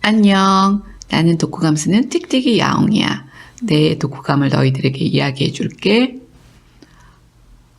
안녕. 나는 독후감 쓰는 틱틱이 야옹이야. 내 독후감을 너희들에게 이야기해 줄게.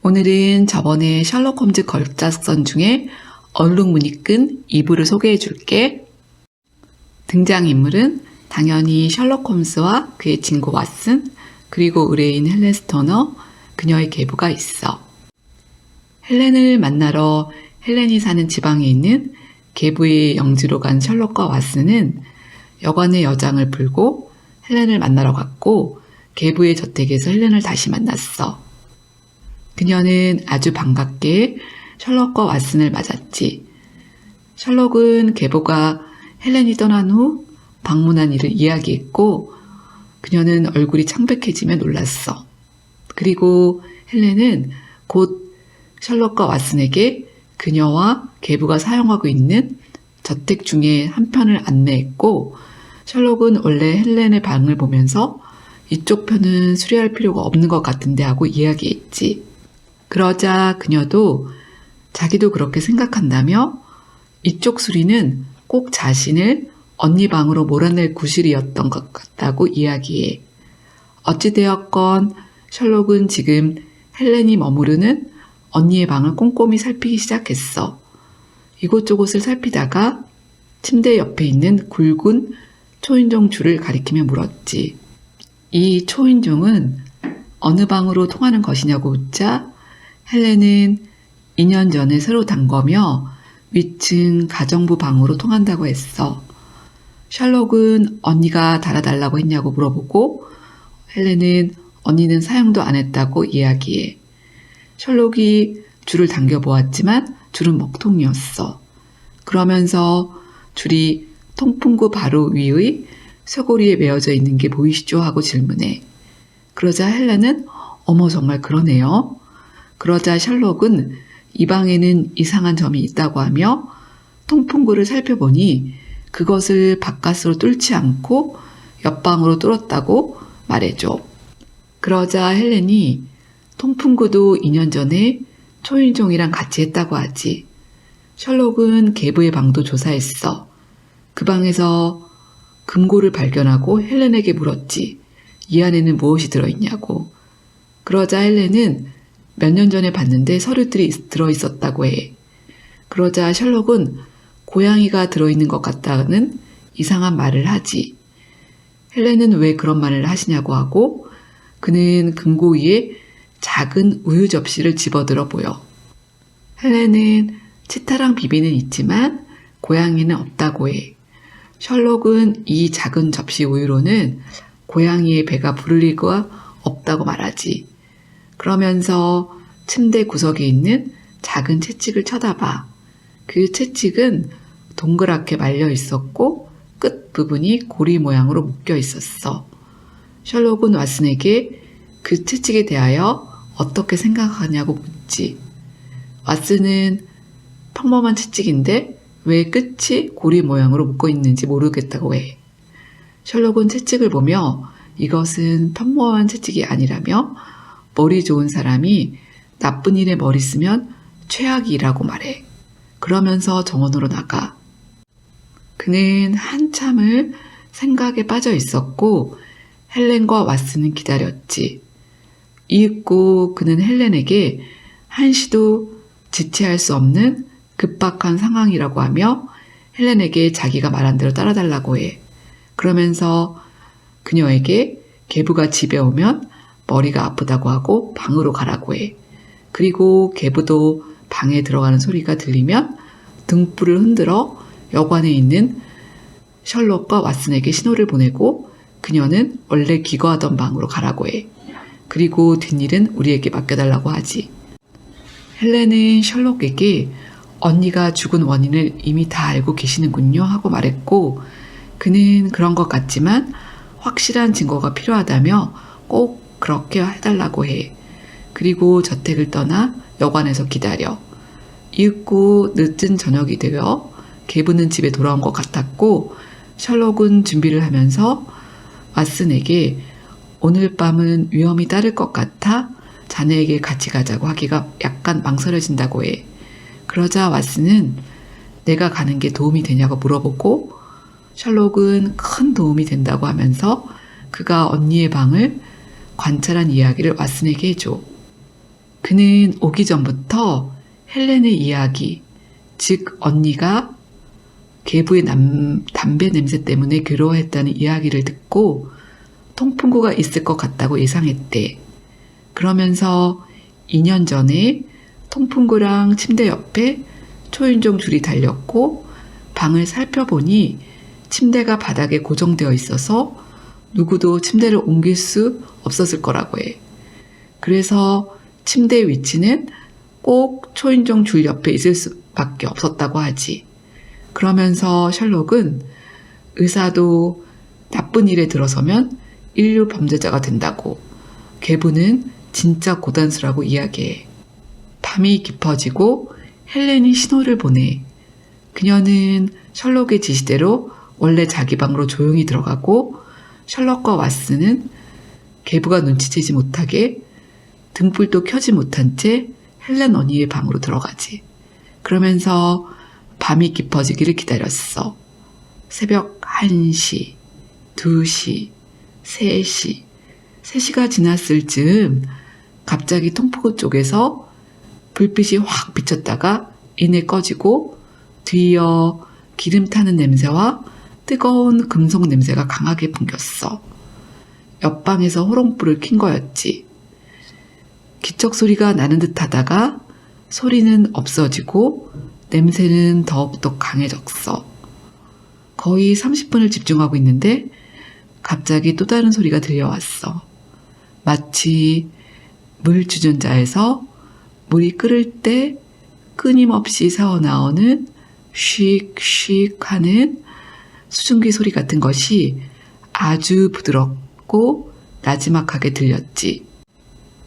오늘은 저번에 셜록 홈즈 걸작선 중에 얼룩무늬 끈 2부를 소개해 줄게. 등장인물은 당연히 셜록 홈즈와 그의 친구 왓슨, 그리고 의뢰인 헬렌 스토너, 그녀의 계부가 있어. 헬렌을 만나러 헬렌이 사는 지방에 있는 계부의 영지로 간 셜록과 왓슨은 여관의 여장을 풀고 헬렌을 만나러 갔고 계부의 저택에서 헬렌을 다시 만났어. 그녀는 아주 반갑게 셜록과 왓슨을 맞았지. 셜록은 계부가 헬렌이 떠난 후 방문한 일을 이야기했고 그녀는 얼굴이 창백해지며 놀랐어. 그리고 헬렌은 곧 셜록과 왓슨에게 그녀와 계부가 사용하고 있는 저택 중에 한 편을 안내했고 셜록은 원래 헬렌의 방을 보면서 이쪽 편은 수리할 필요가 없는 것 같은데 하고 이야기했지. 그러자 그녀도 자기도 그렇게 생각한다며 이쪽 수리는 꼭 자신을 언니 방으로 몰아낼 구실이었던 것 같다고 이야기해. 어찌되었건 셜록은 지금 헬렌이 머무르는 언니의 방을 꼼꼼히 살피기 시작했어. 이곳저곳을 살피다가 침대 옆에 있는 굵은 초인종 줄을 가리키며 물었지. 이 초인종은 어느 방으로 통하는 것이냐고 묻자 헬렌은 2년 전에 새로 단 거며 위층 가정부 방으로 통한다고 했어. 셜록은 언니가 달아달라고 했냐고 물어보고 헬렌은 언니는 사용도 안 했다고 이야기해. 셜록이 줄을 당겨보았지만 줄은 먹통이었어. 그러면서 줄이 통풍구 바로 위의 쇄골이에 메어져 있는 게 보이시죠? 하고 질문해. 그러자 헬렌은 어머 정말 그러네요. 그러자 셜록은 이 방에는 이상한 점이 있다고 하며 통풍구를 살펴보니 그것을 바깥으로 뚫지 않고 옆방으로 뚫었다고 말해줘. 그러자 헬렌이 통풍구도 2년 전에 초인종이랑 같이 했다고 하지. 셜록은 계부의 방도 조사했어. 그 방에서 금고를 발견하고 헬렌에게 물었지. 이 안에는 무엇이 들어있냐고. 그러자 헬렌은 몇 년 전에 봤는데 서류들이 들어있었다고 해. 그러자 셜록은 고양이가 들어있는 것 같다는 이상한 말을 하지. 헬렌은 왜 그런 말을 하시냐고 하고 그는 금고 위에 작은 우유 접시를 집어들어 보여. 헬렌은 치타랑 비비는 있지만 고양이는 없다고 해. 셜록은 이 작은 접시 우유로는 고양이의 배가 부를 리가 없다고 말하지. 그러면서 침대 구석에 있는 작은 채찍을 쳐다봐. 그 채찍은 동그랗게 말려 있었고 끝 부분이 고리 모양으로 묶여 있었어. 셜록은 왓슨에게 그 채찍에 대하여 어떻게 생각하냐고 묻지. 왓슨은 평범한 채찍인데 왜 끝이 고리 모양으로 묶어 있는지 모르겠다고 해. 셜록은 채찍을 보며 이것은 평범한 채찍이 아니라며 머리 좋은 사람이 나쁜 일에 머리 쓰면 최악이라고 말해. 그러면서 정원으로 나가. 그는 한참을 생각에 빠져 있었고 헬렌과 왓슨은 기다렸지. 이윽고 그는 헬렌에게 한시도 지체할 수 없는 급박한 상황이라고 하며 헬렌에게 자기가 말한 대로 따라달라고 해. 그러면서 그녀에게 계부가 집에 오면 머리가 아프다고 하고 방으로 가라고 해. 그리고 계부도 방에 들어가는 소리가 들리면 등불을 흔들어 여관에 있는 셜록과 왓슨에게 신호를 보내고 그녀는 원래 기거하던 방으로 가라고 해. 그리고 뒷일은 우리에게 맡겨달라고 하지. 헬렌은 셜록에게 언니가 죽은 원인을 이미 다 알고 계시는군요 하고 말했고 그는 그런 것 같지만 확실한 증거가 필요하다며 꼭 그렇게 해달라고 해. 그리고 저택을 떠나 여관에서 기다려. 이윽고 늦은 저녁이 되어 계부는 집에 돌아온 것 같았고 셜록은 준비를 하면서 왓슨에게 오늘 밤은 위험이 따를 것 같아 자네에게 같이 가자고 하기가 약간 망설여진다고 해. 그러자 왓슨은 내가 가는 게 도움이 되냐고 물어보고 셜록은 큰 도움이 된다고 하면서 그가 언니의 방을 관찰한 이야기를 왓슨에게 해줘. 그는 오기 전부터 헬렌의 이야기, 즉 언니가 계부의 담배 냄새 때문에 괴로워했다는 이야기를 듣고 통풍구가 있을 것 같다고 예상했대. 그러면서 2년 전에 통풍구랑 침대 옆에 초인종 줄이 달렸고 방을 살펴보니 침대가 바닥에 고정되어 있어서 누구도 침대를 옮길 수 없었을 거라고 해. 그래서 침대 위치는 꼭 초인종 줄 옆에 있을 수밖에 없었다고 하지. 그러면서 셜록은 의사도 나쁜 일에 들어서면 인류 범죄자가 된다고, 계부는 진짜 고단수라고 이야기해. 밤이 깊어지고 헬렌이 신호를 보내. 그녀는 셜록의 지시대로 원래 자기 방으로 조용히 들어가고 셜록과 왓슨은 계부가 눈치채지 못하게 등불도 켜지 못한 채 헬렌 언니의 방으로 들어가지. 그러면서 밤이 깊어지기를 기다렸어. 새벽 1시, 2시, 3시, 3시가 지났을 즈음 갑자기 통풍구 쪽에서 불빛이 확 비쳤다가 이내 꺼지고 뒤이어 기름 타는 냄새와 뜨거운 금속 냄새가 강하게 풍겼어. 옆방에서 호롱불을 킨 거였지. 기척 소리가 나는 듯 하다가 소리는 없어지고 냄새는 더욱더 강해졌어. 거의 30분을 집중하고 있는데 갑자기 또 다른 소리가 들려왔어. 마치 물 주전자에서 물이 끓을 때 끊임없이 새어나오는 슉슉 하는 수증기 소리 같은 것이 아주 부드럽고 나지막하게 들렸지.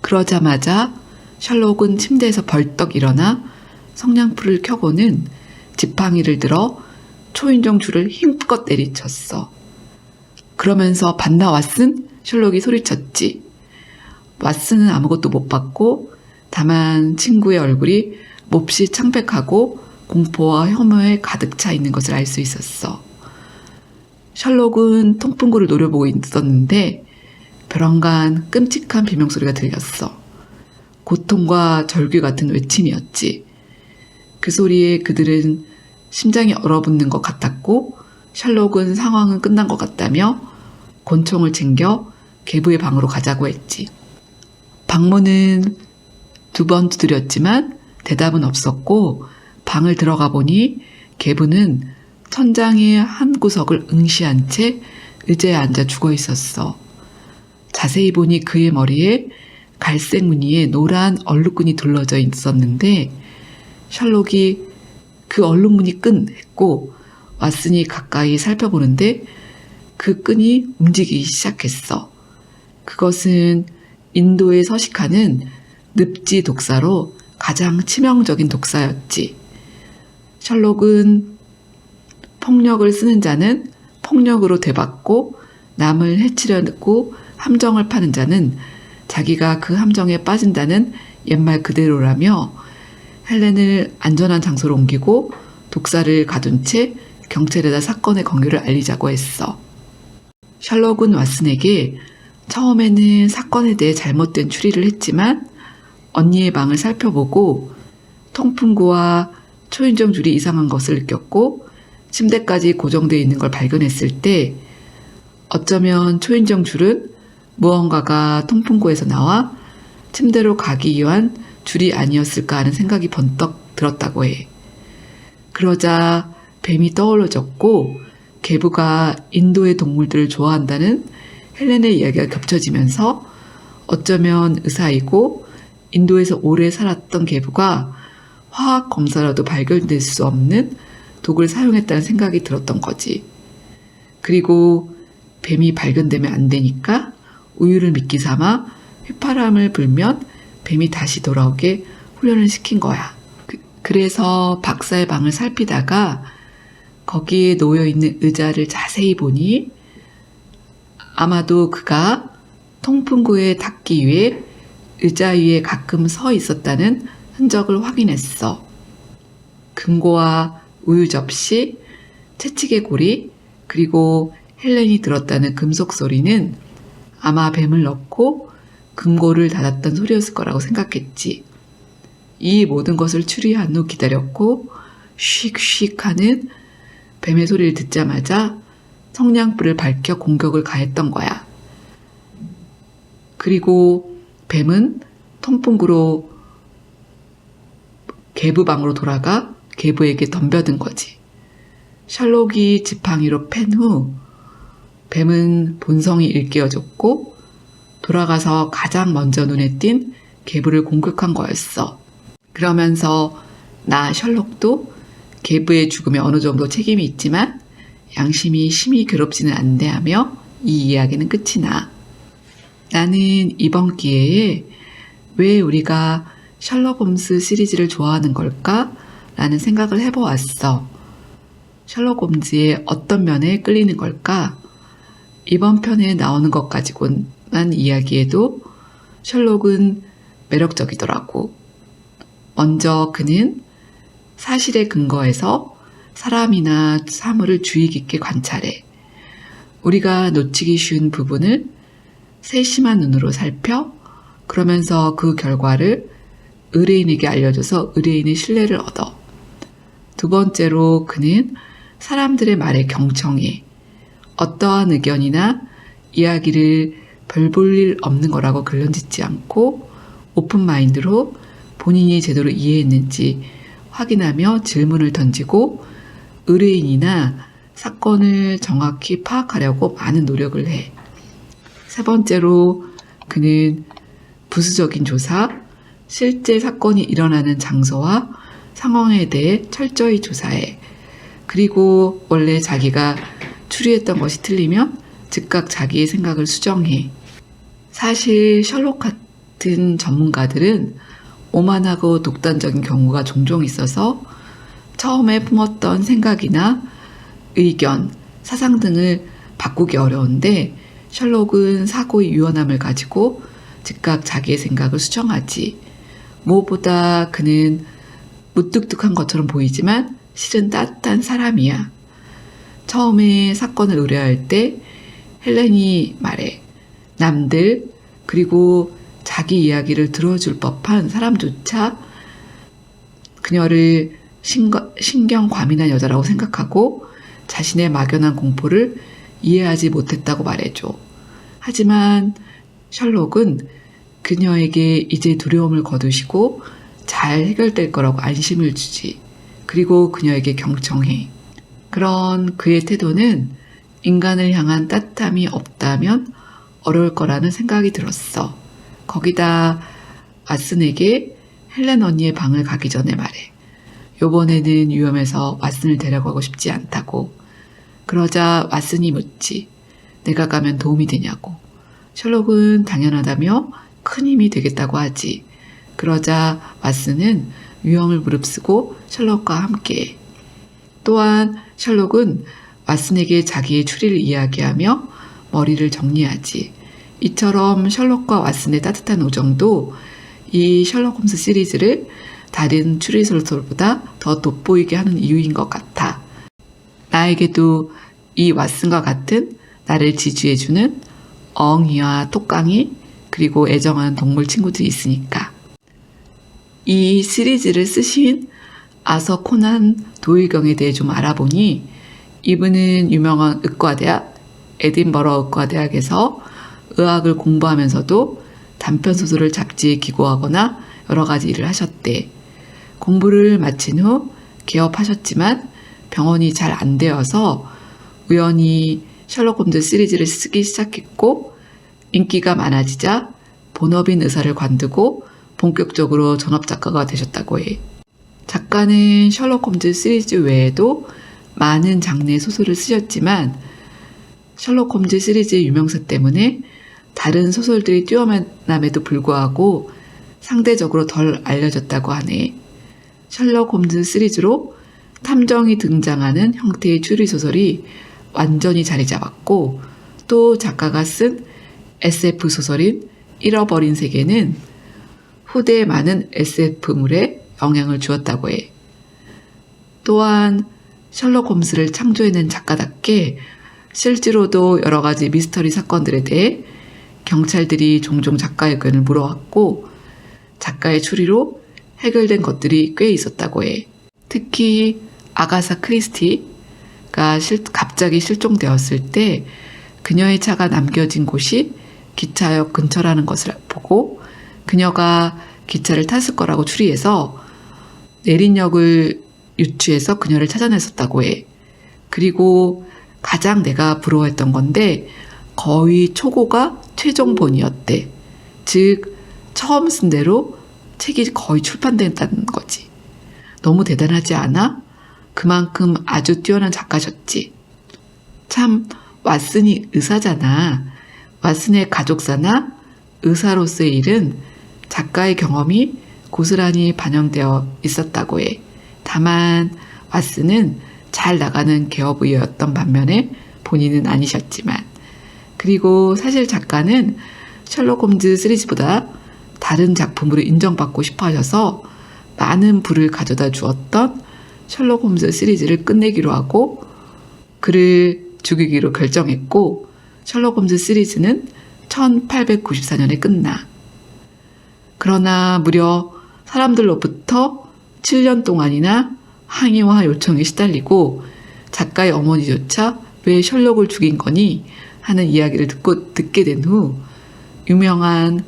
그러자마자 셜록은 침대에서 벌떡 일어나 성냥불을 켜고는 지팡이를 들어 초인종 줄을 힘껏 내리쳤어. 그러면서 봤나 왓슨? 셜록이 소리쳤지. 왓슨은 아무것도 못 봤고 다만 친구의 얼굴이 몹시 창백하고 공포와 혐오에 가득 차 있는 것을 알 수 있었어. 셜록은 통풍구를 노려보고 있었는데 벼랑간 끔찍한 비명소리가 들렸어. 고통과 절규 같은 외침이었지. 그 소리에 그들은 심장이 얼어붙는 것 같았고 셜록은 상황은 끝난 것 같다며 권총을 챙겨 계부의 방으로 가자고 했지. 방문은 2번 두드렸지만 대답은 없었고 방을 들어가 보니 계부는 천장의 한 구석을 응시한 채 의자에 앉아 죽어 있었어. 자세히 보니 그의 머리에 갈색 무늬의 노란 얼룩끈이 둘러져 있었는데 셜록이 그 얼룩무늬 끈 했고 왓슨이 가까이 살펴보는데 그 끈이 움직이기 시작했어. 그것은 인도에 서식하는 늪지 독사로 가장 치명적인 독사였지. 셜록은 폭력을 쓰는 자는 폭력으로 되받고 남을 해치려고 함정을 파는 자는 자기가 그 함정에 빠진다는 옛말 그대로라며 헬렌을 안전한 장소로 옮기고 독사를 가둔 채 경찰에다 사건의 경위를 알리자고 했어. 셜록은 왓슨에게 처음에는 사건에 대해 잘못된 추리를 했지만 언니의 방을 살펴보고 통풍구와 초인종 줄이 이상한 것을 느꼈고 침대까지 고정되어 있는 걸 발견했을 때 어쩌면 초인종 줄은 무언가가 통풍구에서 나와 침대로 가기 위한 줄이 아니었을까 하는 생각이 번떡 들었다고 해. 그러자 뱀이 떠올라졌고 계부가 인도의 동물들을 좋아한다는 헬렌의 이야기가 겹쳐지면서 어쩌면 의사이고 인도에서 오래 살았던 계부가 화학 검사라도 발견될 수 없는 독을 사용했다는 생각이 들었던 거지. 그리고 뱀이 발견되면 안 되니까 우유를 미끼 삼아 휘파람을 불면 뱀이 다시 돌아오게 훈련을 시킨 거야. 그래서 박사의 방을 살피다가 거기에 놓여있는 의자를 자세히 보니 아마도 그가 통풍구에 닿기 위해 의자 위에 가끔 서 있었다는 흔적을 확인했어. 금고와 우유 접시, 채찍의 고리, 그리고 헬렌이 들었다는 금속 소리는 아마 뱀을 넣고 금고를 닫았던 소리였을 거라고 생각했지. 이 모든 것을 추리한 후 기다렸고 씩씩 하는 뱀의 소리를 듣자마자 성냥불을 밝혀 공격을 가했던 거야. 그리고 뱀은 통풍구로 계부방으로 돌아가 계부에게 덤벼든 거지. 셜록이 지팡이로 팬 후 뱀은 본성이 일깨워졌고 돌아가서 가장 먼저 눈에 띈 계부를 공격한 거였어. 그러면서 나 셜록도 계부의 죽음에 어느 정도 책임이 있지만 양심이 심히 괴롭지는 않대 하며 이 이야기는 끝이 나. 나는 이번 기회에 왜 우리가 셜록 홈스 시리즈를 좋아하는 걸까? 라는 생각을 해보았어. 셜록 홈즈의 어떤 면에 끌리는 걸까? 이번 편에 나오는 것 가지고만 이야기해도 셜록은 매력적이더라고. 먼저 그는 사실에 근거해서 사람이나 사물을 주의 깊게 관찰해. 우리가 놓치기 쉬운 부분을 세심한 눈으로 살펴 그러면서 그 결과를 의뢰인에게 알려줘서 의뢰인의 신뢰를 얻어. 두 번째로 그는 사람들의 말에 경청해. 어떠한 의견이나 이야기를 별 볼 일 없는 거라고 결론짓지 않고 오픈마인드로 본인이 제대로 이해했는지 확인하며 질문을 던지고 의뢰인이나 사건을 정확히 파악하려고 많은 노력을 해. 세 번째로 그는 부수적인 조사, 실제 사건이 일어나는 장소와 상황에 대해 철저히 조사해. 그리고 원래 자기가 추리했던 것이 틀리면 즉각 자기의 생각을 수정해. 사실 셜록 같은 전문가들은 오만하고 독단적인 경우가 종종 있어서 처음에 품었던 생각이나 의견, 사상 등을 바꾸기 어려운데 셜록은 사고의 유연함을 가지고 즉각 자기의 생각을 수정하지. 무엇보다 그는 무뚝뚝한 것처럼 보이지만 실은 따뜻한 사람이야. 처음에 사건을 의뢰할 때 헬렌이 말해. 남들 그리고 자기 이야기를 들어줄 법한 사람조차 그녀를 신경 과민한 여자라고 생각하고 자신의 막연한 공포를 이해하지 못했다고 말해줘. 하지만 셜록은 그녀에게 이제 두려움을 거두시고 잘 해결될 거라고 안심을 주지. 그리고 그녀에게 경청해. 그런 그의 태도는 인간을 향한 따뜻함이 없다면 어려울 거라는 생각이 들었어. 거기다 왓슨에게 헬렌 언니의 방을 가기 전에 말해. 요번에는 위험해서 왓슨을 데려가고 싶지 않다고. 그러자 왓슨이 묻지. 내가 가면 도움이 되냐고. 셜록은 당연하다며 큰 힘이 되겠다고 하지. 그러자 왓슨은 위험을 무릅쓰고 셜록과 함께해. 또한 셜록은 왓슨에게 자기의 추리를 이야기하며 머리를 정리하지. 이처럼 셜록과 왓슨의 따뜻한 우정도 이 셜록 홈스 시리즈를 다른 추리소설보다 더 돋보이게 하는 이유인 것 같아. 나에게도 이 왓슨과 같은 나를 지지해주는 엉이와 톡강이 그리고 애정하는 동물 친구들이 있으니까. 이 시리즈를 쓰신 아서 코난 도일경에 대해 좀 알아보니 이분은 유명한 의과대학 에딘버러 의과대학에서 의학을 공부하면서도 단편소설을 잡지에 기고하거나 여러 가지 일을 하셨대. 공부를 마친 후 개업하셨지만 병원이 잘 안 되어서 우연히 셜록 홈즈 시리즈를 쓰기 시작했고 인기가 많아지자 본업인 의사를 관두고 본격적으로 전업작가가 되셨다고 해. 작가는 셜록 홈즈 시리즈 외에도 많은 장르의 소설을 쓰셨지만 셜록 홈즈 시리즈의 유명세 때문에 다른 소설들이 뛰어남에도 불구하고 상대적으로 덜 알려졌다고 하네. 셜록 홈즈 시리즈로 탐정이 등장하는 형태의 추리소설이 완전히 자리 잡았고 또 작가가 쓴 SF 소설인 잃어버린 세계는 후대의 많은 SF물에 영향을 주었다고 해. 또한 셜록 홈스를 창조해낸 작가답게 실제로도 여러 가지 미스터리 사건들에 대해 경찰들이 종종 작가의 의견을 물어왔고 작가의 추리로 해결된 것들이 꽤 있었다고 해. 특히 아가사 크리스티가 갑자기 실종되었을 때 그녀의 차가 남겨진 곳이 기차역 근처라는 것을 보고 그녀가 기차를 탔을 거라고 추리해서 내린 역을 유추해서 그녀를 찾아냈었다고 해. 그리고 가장 내가 부러워했던 건데 거의 초고가 최종본이었대. 즉 처음 쓴 대로 책이 거의 출판됐다는 거지. 너무 대단하지 않아? 그만큼 아주 뛰어난 작가셨지. 참 왓슨이 의사잖아. 왓슨의 가족사나 의사로서의 일은 작가의 경험이 고스란히 반영되어 있었다고 해. 다만 왓슨은 잘 나가는 개업의였던 반면에 본인은 아니셨지만. 그리고 사실 작가는 셜록 홈즈 시리즈보다 다른 작품으로 인정받고 싶어 하셔서 많은 부를 가져다 주었던 셜록 홈즈 시리즈를 끝내기로 하고 그를 죽이기로 결정했고 셜록 홈즈 시리즈는 1894년에 끝나. 그러나 무려 사람들로부터 7년 동안이나 항의와 요청에 시달리고 작가의 어머니조차 왜 셜록을 죽인 거니 하는 이야기를 듣게 된 후 유명한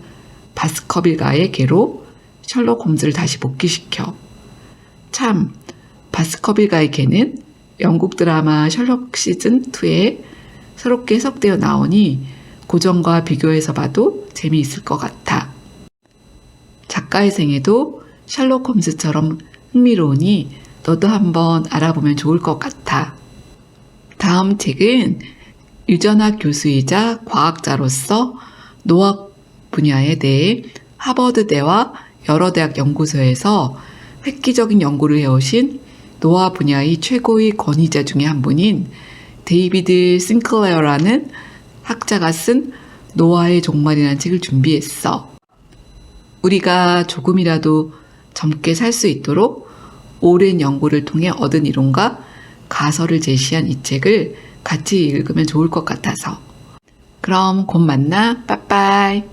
바스커빌가의 개로 셜록 홈즈를 다시 복귀시켜. 참 바스커빌가의 개는 영국 드라마 셜록 시즌2에 새롭게 해석되어 나오니 고전과 비교해서 봐도 재미있을 것 같아. 작가의 생애도 셜록 홈즈처럼 흥미로우니 너도 한번 알아보면 좋을 것 같아. 다음 책은 유전학 교수이자 과학자로서 노화 분야에 대해 하버드대와 여러 대학 연구소에서 획기적인 연구를 해오신 노화 분야의 최고의 권위자 중에 한 분인 데이비드 싱클레어라는 학자가 쓴 노화의 종말이라는 책을 준비했어. 우리가 조금이라도 젊게 살 수 있도록 오랜 연구를 통해 얻은 이론과 가설을 제시한 이 책을 같이 읽으면 좋을 것 같아서. 그럼 곧 만나. 빠빠이.